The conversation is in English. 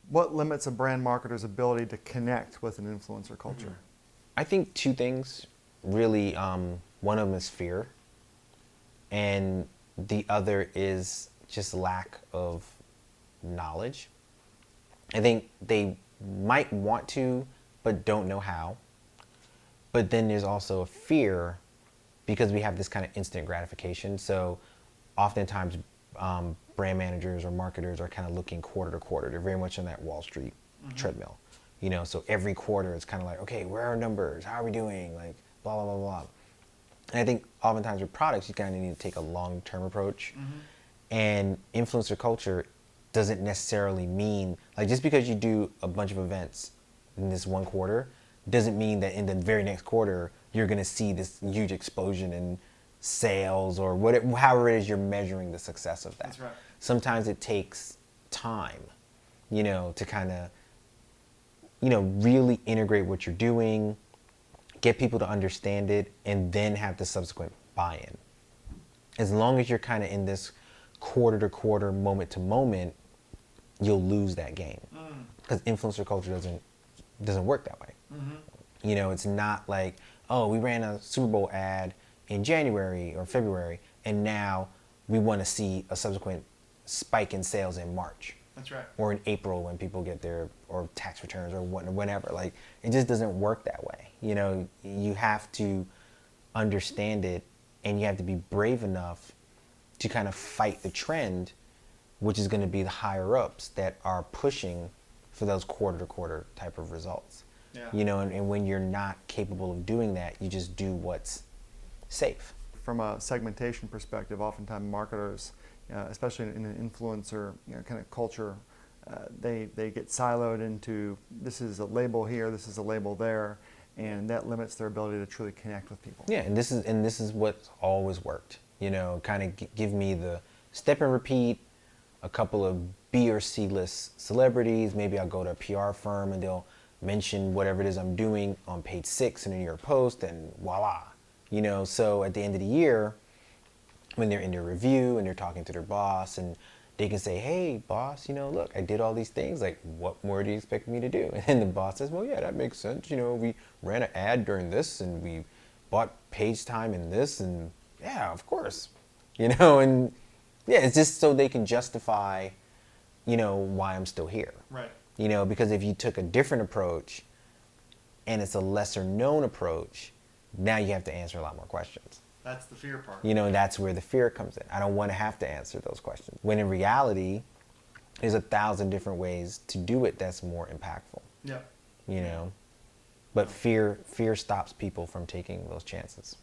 What limits a brand marketer's ability to connect with an influencer culture? I think two things really. One of them is fear, and the other is just lack of knowledge. I think they might want to, but don't know how. But then there's also a fear because we have this kind of instant gratification. So oftentimes brand managers or marketers are kind of looking quarter to quarter. They're very much on that Wall Street treadmill. You know, so every quarter it's kind of like, okay, where are our numbers? How are we doing? Like, blah, blah, blah, blah. And I think oftentimes with products, you kind of need to take a long-term approach. And influencer culture doesn't necessarily mean, like just because you do a bunch of events in this one quarter, doesn't mean that in the very next quarter, you're going to see this huge explosion in sales or whatever, however it is you're measuring the success of that. That's right. Sometimes it takes time, you know, to kind of, you know, really integrate what you're doing, get people to understand it, and then have the subsequent buy-in. As long as you're kind of in this quarter to quarter, moment to moment, you'll lose that game. Because influencer culture doesn't work that way. You know, it's not like, oh, we ran a Super Bowl ad in January or February, and now we want to see a subsequent spike in sales in March. That's right. Or in April when people get their or tax returns or whenever. Like, it just doesn't work that way. You know, you have to understand it, and you have to be brave enough to kind of fight the trend, which is going to be the higher ups that are pushing for those quarter to quarter type of results. Yeah. You know, and when you're not capable of doing that, you just do what's safe. From a segmentation perspective, oftentimes marketers, especially in an influencer kind of culture, they get siloed into this is a label here, this is a label there, and that limits their ability to truly connect with people. Yeah, and this is what's always worked. You know, kind of give me the step and repeat, a couple of B or C list celebrities. Maybe I'll go to a PR firm and they'll mention whatever it is I'm doing on page 6 in a New York Post, and voila. You know, so at the end of the year, when they're in their review and they're talking to their boss, and they can say, hey, boss, you know, look, I did all these things. Like, what more do you expect me to do? And the boss says, well, yeah, that makes sense. You know, we ran an ad during this, and we bought page time in this, and yeah, of course. You know, and yeah, it's just so they can justify, you know, why I'm still here. Right. You know, because if you took a different approach and it's a lesser known approach, now you have to answer a lot more questions. That's the fear part. You know, that's where the fear comes in. I don't want to have to answer those questions. When in reality, there's 1,000 different ways to do it that's more impactful. Yep. You know, but fear stops people from taking those chances.